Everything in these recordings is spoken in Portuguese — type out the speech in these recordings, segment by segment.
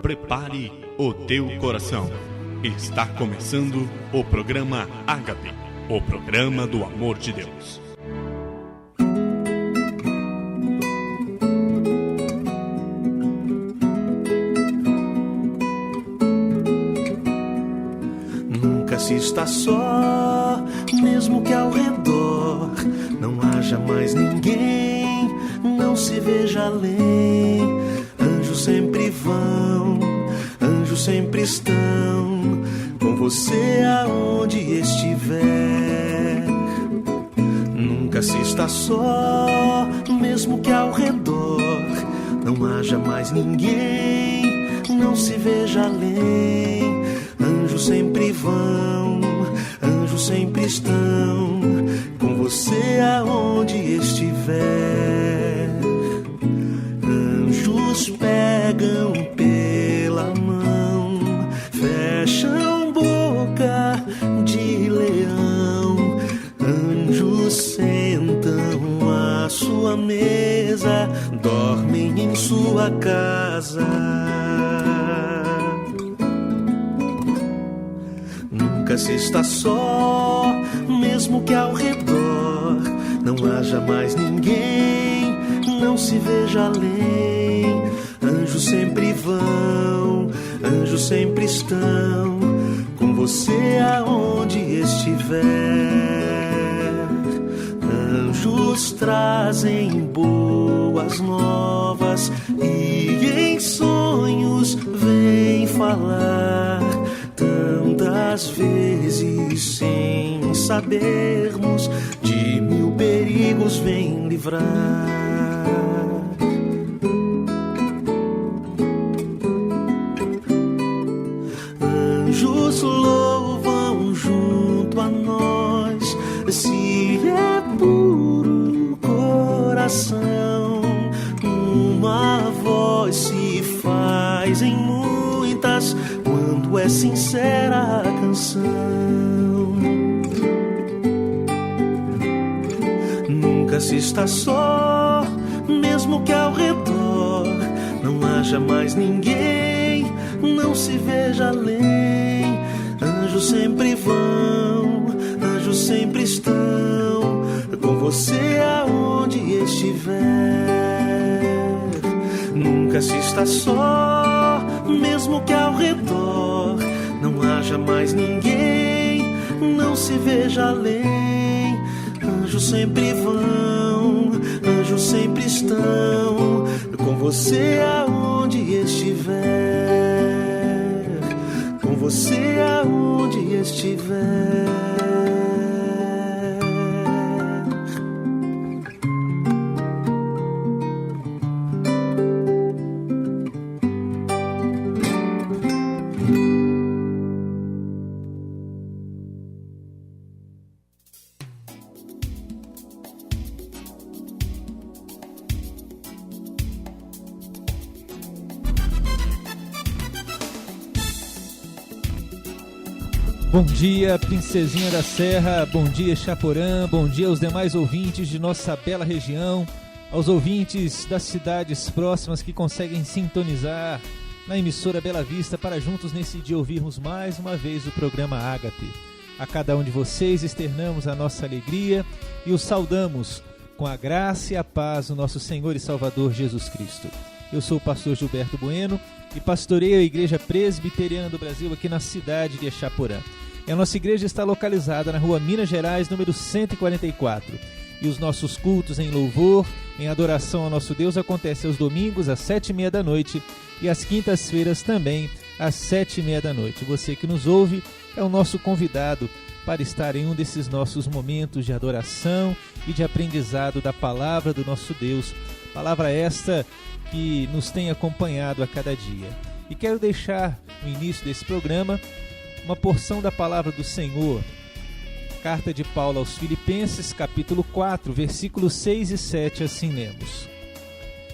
Prepare o teu coração. Está começando o programa Ágape, o programa do amor de Deus. Nunca se está só, mesmo que ao redor não haja mais ninguém, não se veja além. Anjos sempre vão, anjos sempre estão com você aonde estiver. Nunca se está só, mesmo que ao redor não haja mais ninguém, não se veja além. Anjos sempre vão, anjos sempre estão com você aonde estiver. Anjos pegam pela mão, fecham boca de leão. Anjos sentam à sua mesa, dormem em sua casa. Nunca se está só, mesmo que ao redor não haja mais ninguém, não se veja além. Anjos sempre vão, anjos sempre estão com você aonde estiver. Anjos trazem boas novas e em sonhos vêm falar. Tantas vezes sem sabermos, de mil perigos vem livrar. Anjos louvam junto a nós, se é puro coração. Uma voz se faz em muitas quando é sincera a canção. Nunca se está só, mesmo que ao redor não haja mais ninguém, não se veja além. Anjos sempre vão, anjos sempre estão com você aonde estiver. Nunca se está só, mesmo que ao redor não haja mais ninguém, não se veja além. Anjos sempre vão, anjos sempre estão com você aonde estiver, com você aonde estiver. Bom dia, Princesinha da Serra, bom dia, Chaporã, bom dia aos demais ouvintes de nossa bela região, aos ouvintes das cidades próximas que conseguem sintonizar na emissora Bela Vista para juntos nesse dia ouvirmos mais uma vez o programa Ágape. A cada um de vocês externamos a nossa alegria e os saudamos com a graça e a paz do nosso Senhor e Salvador Jesus Cristo. Eu sou o pastor Gilberto Bueno e pastoreio a Igreja Presbiteriana do Brasil aqui na cidade de Chaporã. E a nossa igreja está localizada na rua Minas Gerais, número 144. E os nossos cultos em louvor, em adoração ao nosso Deus, acontecem aos domingos às 7h30 da noite e às quintas-feiras também às 7h30 da noite. Você que nos ouve é o nosso convidado para estar em um desses nossos momentos de adoração e de aprendizado da palavra do nosso Deus. Palavra esta que nos tem acompanhado a cada dia. E quero deixar no início desse programa uma porção da palavra do Senhor. Carta de Paulo aos Filipenses, capítulo 4, versículos 6 e 7, assim lemos: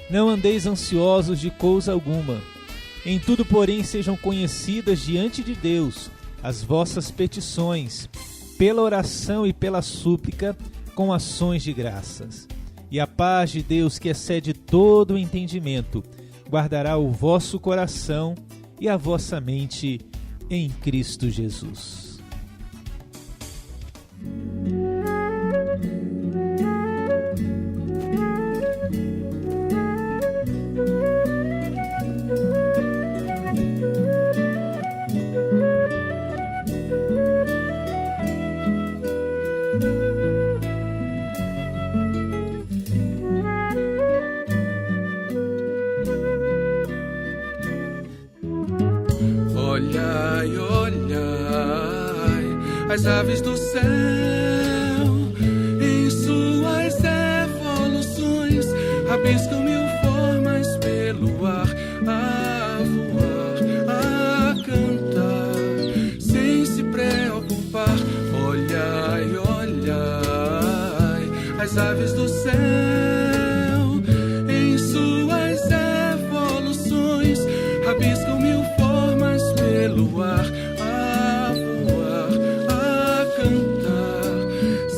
Não andeis ansiosos de coisa alguma, em tudo, porém, sejam conhecidas diante de Deus as vossas petições, pela oração e pela súplica, com ações de graças. E a paz de Deus, que excede todo o entendimento, guardará o vosso coração e a vossa mente em Cristo Jesus. Olhai, olhai, as aves do céu, em suas evoluções, rabiscam mil formas pelo ar, a voar, a cantar, sem se preocupar. Olhai, olhai, as aves do céu, em suas evoluções, rabiscam mil formas pelo ar, a voar, a cantar,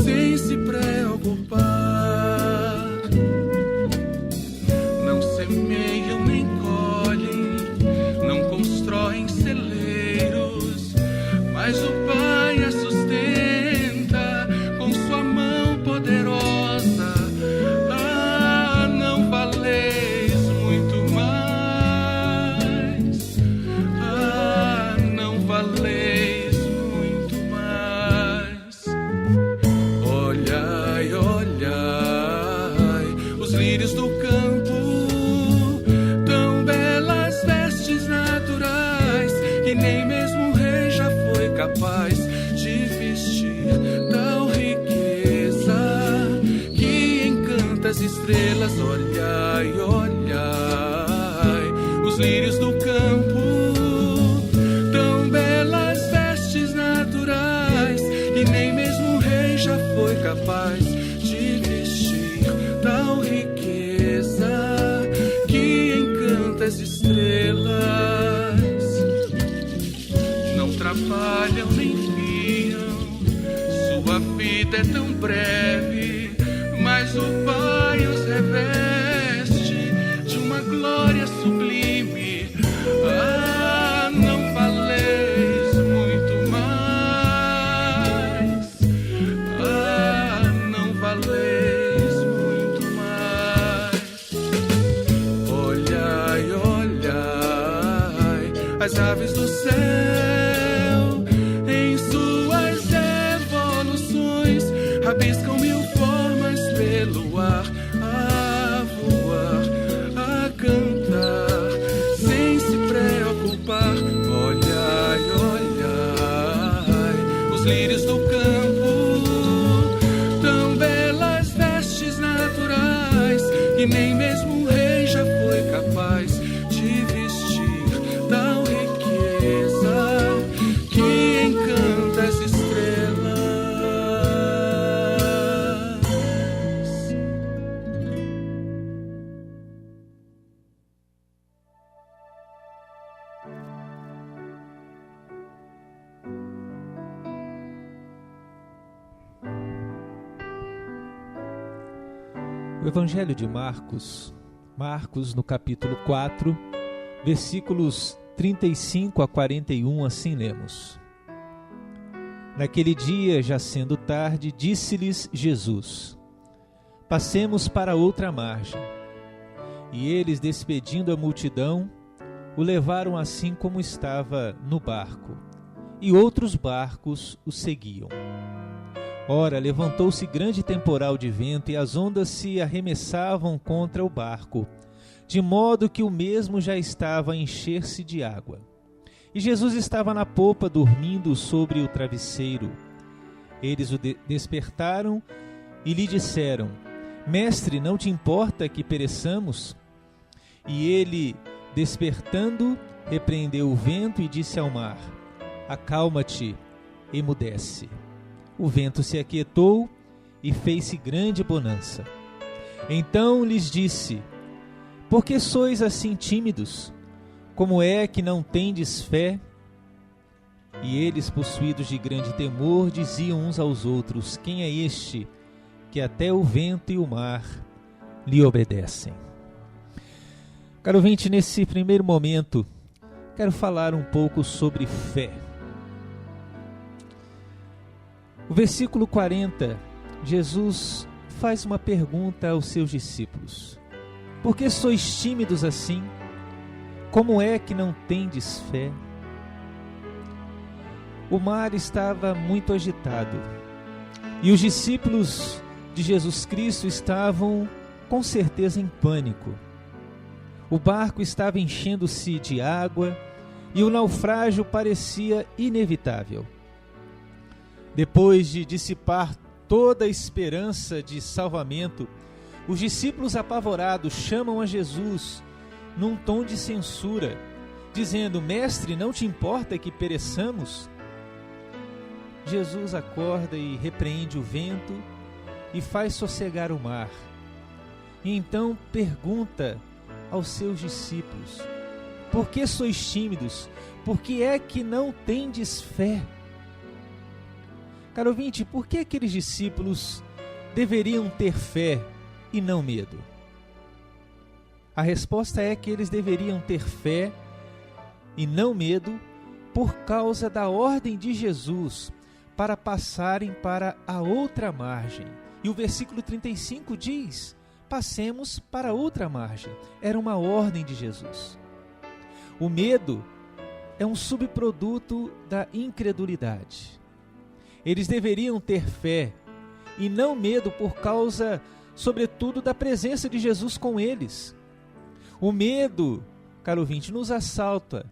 sem se preocupar. Não semeiam nem colhem, não constroem celeiros, mas o Pai a sustenta com sua mão poderosa. Ah, não valeis muito mais. Ah, não valeis muito mais. Olhai, olhai, os lírios do campo, tão belas vestes naturais, que nem mesmo o rei já foi capaz de vestir. Tal riqueza que encanta as estrelas. Olhai, olhai, os lírios do campo, tão belas vestes naturais, que nem mesmo o rei já foi capaz de vestir. Tal riqueza que encanta as estrelas. Não trabalham nem fiam, sua vida é tão breve, mas o Pai os reveste de uma glória sublime. Ah, não valeis muito mais. Ah, não valeis muito mais. Olhai, olhai, as aves do céu, em suas evoluções, rabiscam mil formas pelo ar, a voar, a cantar, sem se preocupar. Olhai, olhai, os lírios do campo, tão belas vestes naturais, que nem mesmo o rei já foi capaz de vestir. Tal riqueza que encanta as estrelas. O Evangelho de Marcos, no capítulo 4, versículos 35 a 41, assim lemos. Naquele dia, já sendo tarde, disse-lhes Jesus: passemos para outra margem. E eles, despedindo a multidão, o levaram assim como estava no barco, e outros barcos o seguiam. Ora, levantou-se grande temporal de vento, e as ondas se arremessavam contra o barco, de modo que o mesmo já estava a encher-se de água. E Jesus estava na popa, dormindo sobre o travesseiro. Eles o despertaram e lhe disseram: Mestre, não te importa que pereçamos? E ele, despertando, repreendeu o vento e disse ao mar: Acalma-te, emudece. O vento se aquietou e fez-se grande bonança. Então lhes disse: Por que sois assim tímidos? Como é que não tendes fé? E eles, possuídos de grande temor, diziam uns aos outros: Quem é este, que até o vento e o mar lhe obedecem? Caro ouvinte, nesse primeiro momento quero falar um pouco sobre fé. O versículo 40, Jesus faz uma pergunta aos seus discípulos: por que sois tímidos assim? Como é que não tendes fé? O mar estava muito agitado e os discípulos de Jesus Cristo estavam com certeza em pânico. O barco estava enchendo-se de água e o naufrágio parecia inevitável. Depois de dissipar toda a esperança de salvamento, os discípulos apavorados chamam a Jesus num tom de censura, dizendo: Mestre, não te importa que pereçamos? Jesus acorda e repreende o vento e faz sossegar o mar. E então pergunta aos seus discípulos: por que sois tímidos? Por que é que não tendes fé? Caro ouvinte, por que aqueles discípulos deveriam ter fé e não medo? A resposta é que eles deveriam ter fé e não medo por causa da ordem de Jesus para passarem para a outra margem. E o versículo 35 diz: passemos para outra margem. Era uma ordem de Jesus. O medo é um subproduto da incredulidade. Eles deveriam ter fé e não medo por causa, sobretudo, da presença de Jesus com eles. O medo, caro ouvinte, nos assalta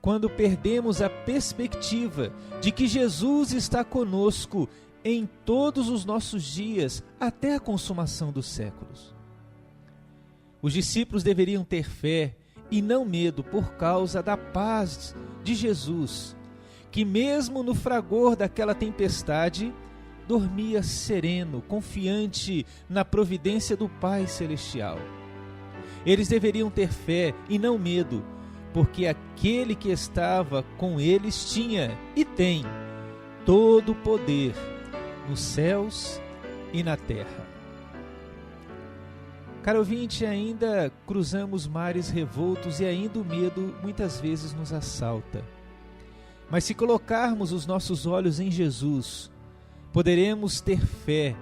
quando perdemos a perspectiva de que Jesus está conosco em todos os nossos dias, até a consumação dos séculos. Os discípulos deveriam ter fé e não medo por causa da paz de Jesus, que mesmo no fragor daquela tempestade, dormia sereno, confiante na providência do Pai Celestial. Eles deveriam ter fé e não medo, porque aquele que estava com eles tinha e tem todo o poder nos céus e na terra. Caro ouvinte, ainda cruzamos mares revoltos e ainda o medo muitas vezes nos assalta. Mas se colocarmos os nossos olhos em Jesus, poderemos ter fé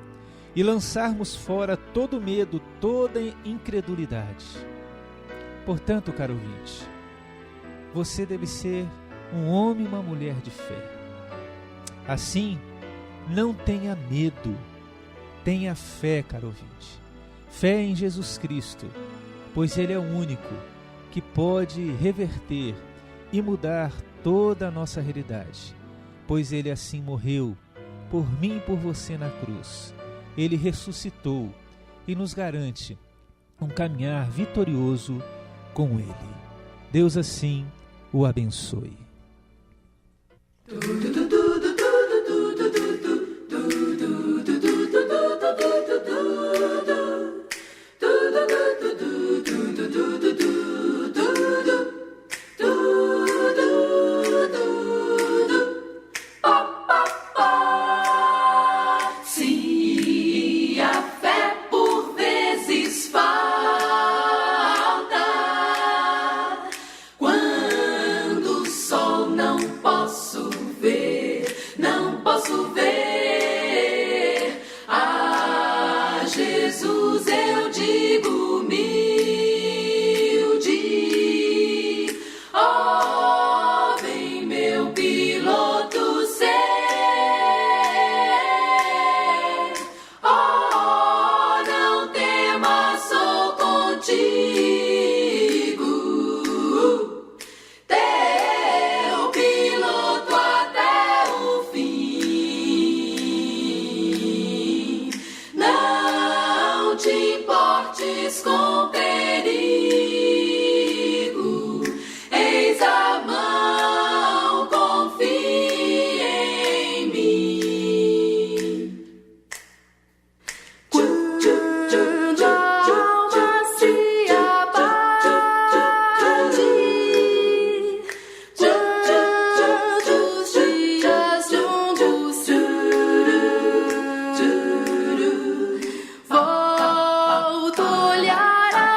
e lançarmos fora todo medo, toda incredulidade. Portanto, caro ouvinte, você deve ser um homem e uma mulher de fé. Assim, não tenha medo, tenha fé, caro ouvinte. Fé em Jesus Cristo, pois Ele é o único que pode reverter e mudar toda a nossa realidade, pois Ele assim morreu por mim e por você na cruz. Ele ressuscitou e nos garante um caminhar vitorioso com Ele. Deus assim o abençoe. Volto a olhar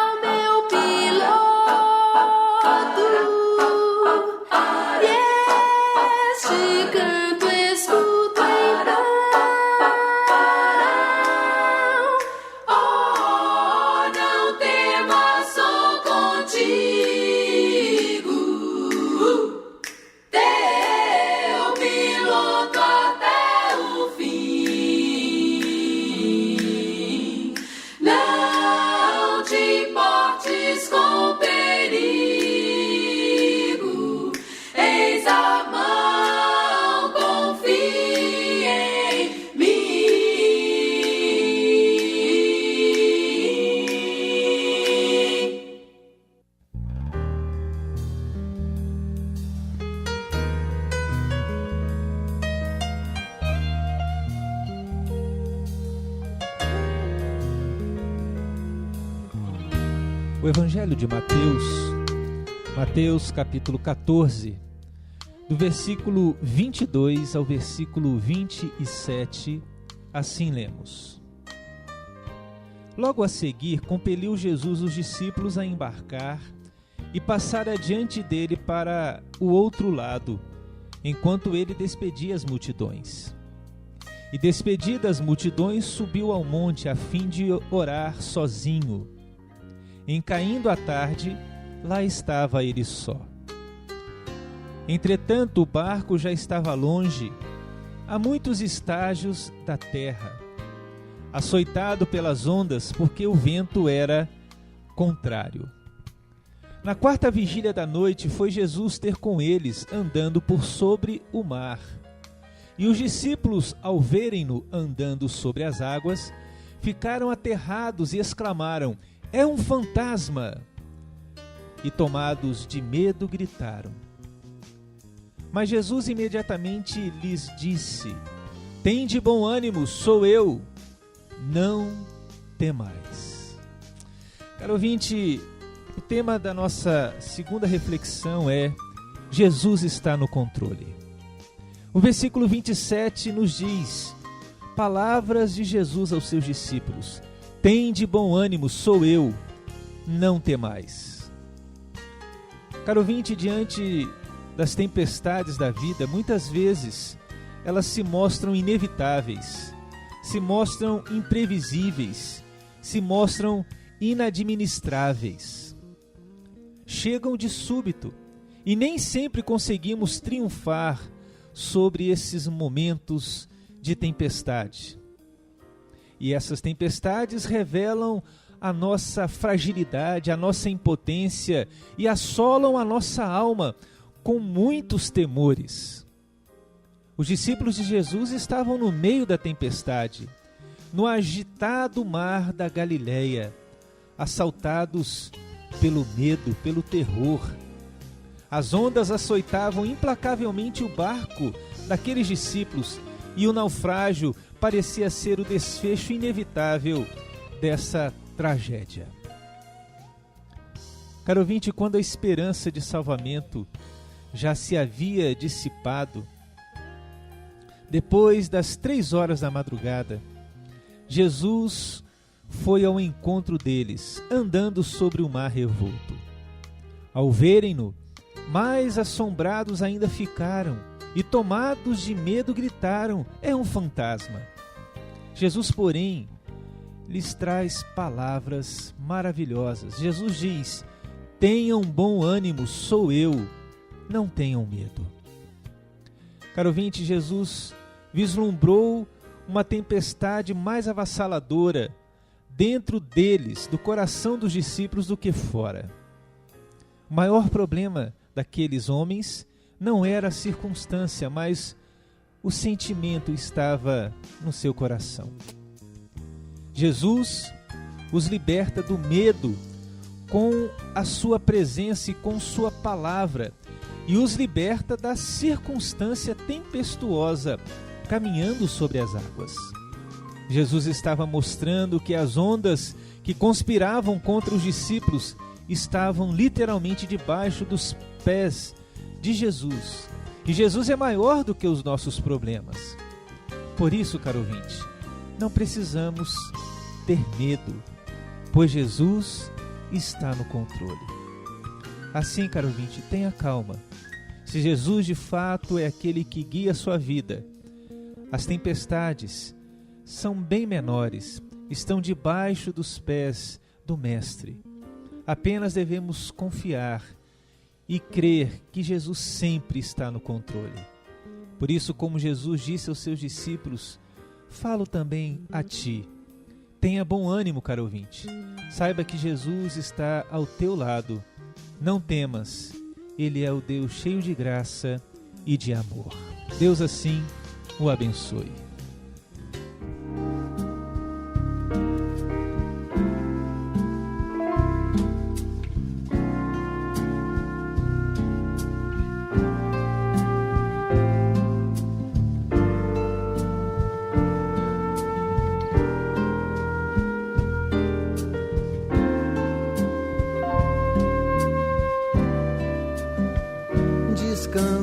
O Evangelho de Mateus capítulo 14, do versículo 22 ao versículo 27, assim lemos. Logo a seguir, compeliu Jesus os discípulos a embarcar e passar adiante dele para o outro lado, enquanto ele despedia as multidões. E despedidas as multidões, subiu ao monte a fim de orar sozinho. Em caindo a tarde, lá estava ele só. Entretanto, o barco já estava longe, a muitos estágios da terra, açoitado pelas ondas, porque o vento era contrário. Na quarta vigília da noite, foi Jesus ter com eles, andando por sobre o mar. E os discípulos, ao verem-no andando sobre as águas, ficaram aterrados e exclamaram: "É um fantasma!" E tomados de medo, gritaram. Mas Jesus imediatamente lhes disse: "Tende bom ânimo, sou eu, não temais." Caro ouvinte, o tema da nossa segunda reflexão é: Jesus está no controle. O versículo 27 nos diz, palavras de Jesus aos seus discípulos: "Tende bom ânimo, sou eu, não temais." Caro ouvinte, diante das tempestades da vida, muitas vezes elas se mostram inevitáveis, se mostram imprevisíveis, se mostram inadministráveis. Chegam de súbito e nem sempre conseguimos triunfar sobre esses momentos de tempestade. E essas tempestades revelam a nossa fragilidade, a nossa impotência e assolam a nossa alma com muitos temores. Os discípulos de Jesus estavam no meio da tempestade, no agitado mar da Galileia, assaltados pelo medo, pelo terror. As ondas açoitavam implacavelmente o barco daqueles discípulos e o naufrágio parecia ser o desfecho inevitável dessa tragédia. Caro ouvinte, quando a esperança de salvamento já se havia dissipado, depois das 3 horas da madrugada, Jesus foi ao encontro deles, andando sobre o mar revolto. Ao verem-no, mais assombrados ainda ficaram e, tomados de medo, gritaram: "É um fantasma!" Jesus, porém, lhes traz palavras maravilhosas. Jesus diz: "Tenham bom ânimo, sou eu, não tenham medo." Caro ouvinte, Jesus vislumbrou uma tempestade mais avassaladora dentro deles, do coração dos discípulos, do que fora. O maior problema daqueles homens não era a circunstância, mas o sentimento estava no seu coração. Jesus os liberta do medo com a sua presença e com sua palavra, e os liberta da circunstância tempestuosa, caminhando sobre as águas. Jesus estava mostrando que as ondas que conspiravam contra os discípulos estavam literalmente debaixo dos pés de Jesus. E Jesus é maior do que os nossos problemas. Por isso, caro ouvinte, não precisamos ter medo, pois Jesus está no controle. Assim, caro ouvinte, tenha calma. Se Jesus de fato é aquele que guia a sua vida, as tempestades são bem menores, estão debaixo dos pés do Mestre. Apenas devemos confiar e crer que Jesus sempre está no controle. Por isso, como Jesus disse aos seus discípulos, falo também a ti. Tenha bom ânimo, caro ouvinte. Saiba que Jesus está ao teu lado. Não temas, Ele é o Deus cheio de graça e de amor. Deus assim o abençoe.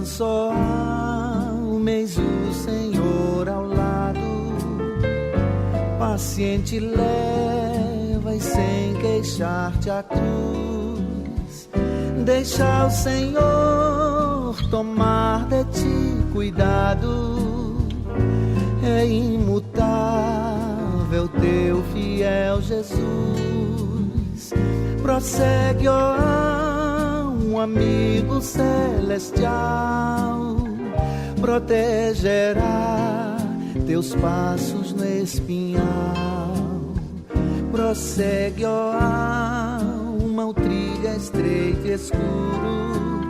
descanso, almeis o Senhor ao lado, paciente leva e sem queixar-te a cruz. Deixa o Senhor tomar de ti cuidado, é imutável teu fiel Jesus. Prossegue, ó, um amigo celestial, protegerá teus passos no espinhal. Prossegue, ó, alma, o trilho é estreito e escuro,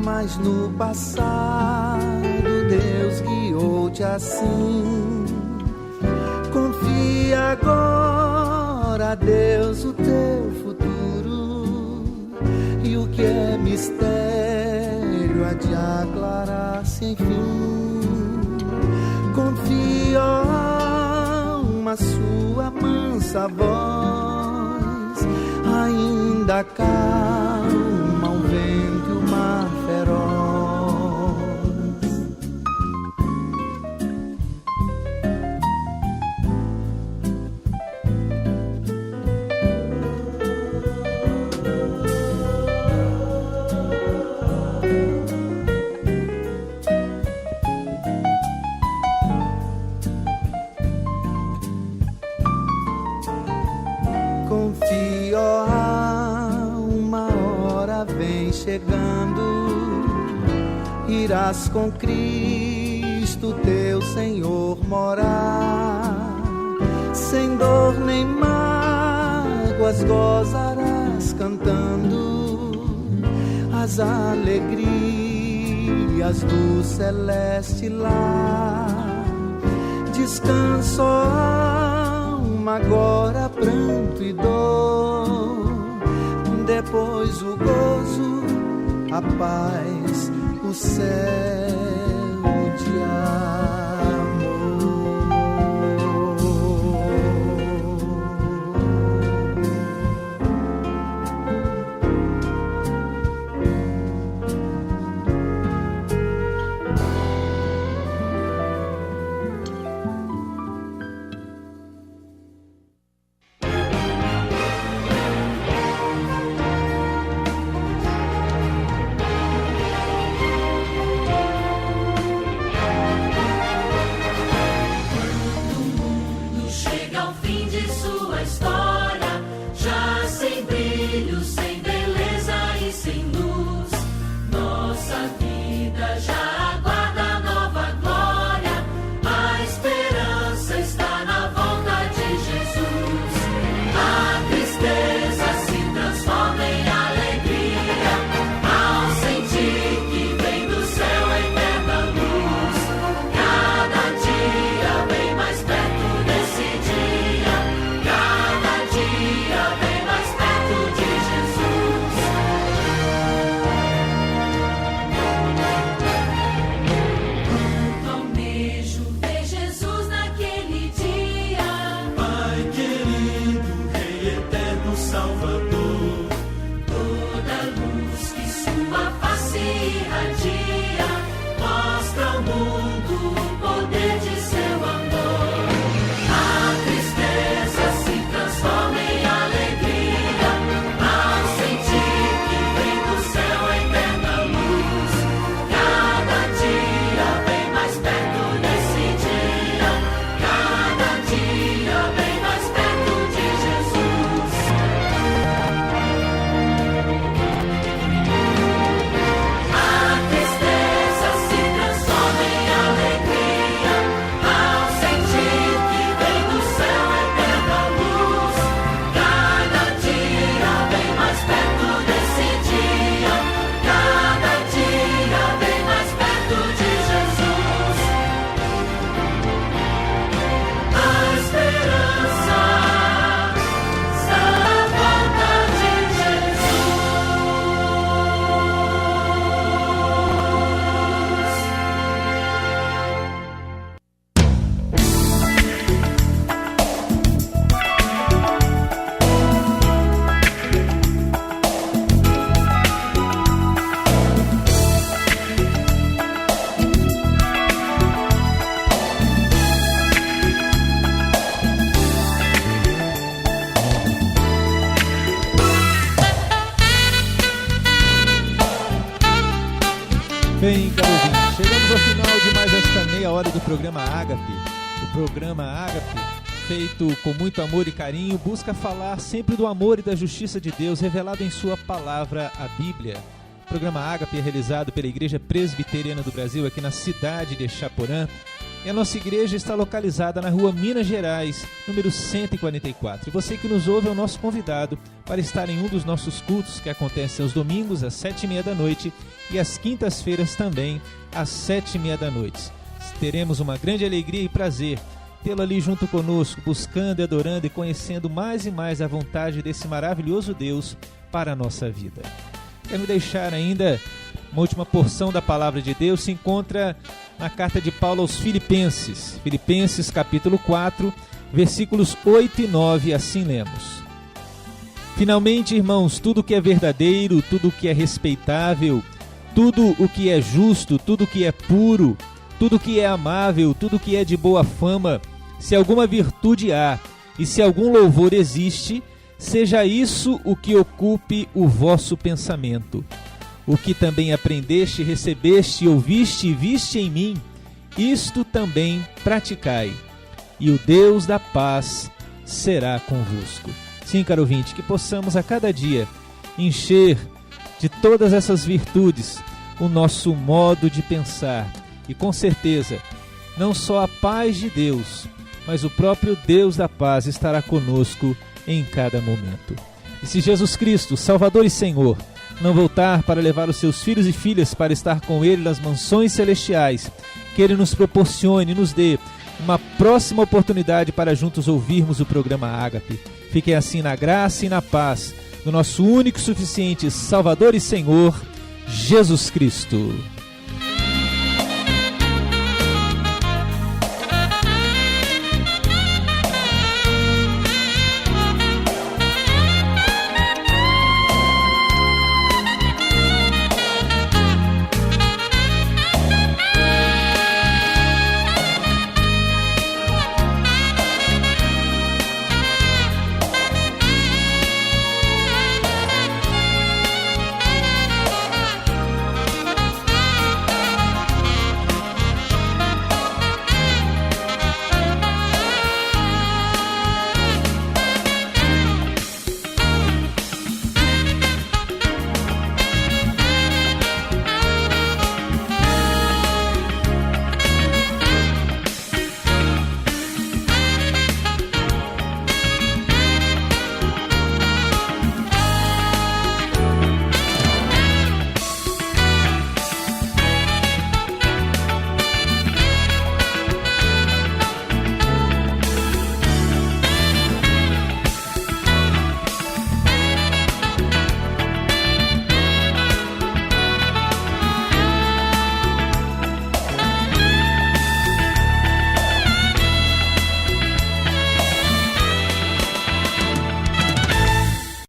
mas no passado Deus guiou-te assim. Confia agora a Deus o teu futuro, e o que é mistério há de aclarar-se enfim. Confia, uma sua mansa voz, ainda calma o vento e o mar feroz. Confia, uma hora vem chegando, irás com Cristo teu Senhor morar. Sem dor nem mágoas gozarás cantando as alegrias do celeste lar. Descanso, agora pranto e dor, depois o gozo, a paz, o céu de amor. Bem, caro ouvinte, chegamos ao final de mais esta meia hora do programa Ágape. O programa Ágape, feito com muito amor e carinho, busca falar sempre do amor e da justiça de Deus revelado em sua palavra, a Bíblia. O programa Ágape é realizado pela Igreja Presbiteriana do Brasil, aqui na cidade de Chaporã. E a nossa igreja está localizada na rua Minas Gerais, número 144. E você que nos ouve é o nosso convidado para estar em um dos nossos cultos, que acontecem aos domingos, às 7h30 da noite, e às quintas-feiras também, às 7h30 da noite. Teremos uma grande alegria e prazer tê-lo ali junto conosco, buscando, adorando e conhecendo mais e mais a vontade desse maravilhoso Deus para a nossa vida. Quero deixar ainda uma última porção da palavra de Deus, se encontra na carta de Paulo aos Filipenses. Filipenses capítulo 4, versículos 8 e 9, assim lemos. Finalmente, irmãos, tudo o que é verdadeiro, tudo o que é respeitável, tudo o que é justo, tudo o que é puro, tudo o que é amável, tudo o que é de boa fama, se alguma virtude há e se algum louvor existe, seja isso o que ocupe o vosso pensamento. O que também aprendeste, recebeste, ouviste e viste em mim, isto também praticai, e o Deus da paz será convosco. Sim, caro ouvinte, que possamos a cada dia encher de todas essas virtudes o nosso modo de pensar, e com certeza, não só a paz de Deus, mas o próprio Deus da paz estará conosco em cada momento. E se Jesus Cristo, Salvador e Senhor, não voltar para levar os seus filhos e filhas para estar com Ele nas mansões celestiais, que Ele nos proporcione e nos dê uma próxima oportunidade para juntos ouvirmos o programa Ágape. Fiquem assim na graça e na paz do nosso único e suficiente Salvador e Senhor, Jesus Cristo.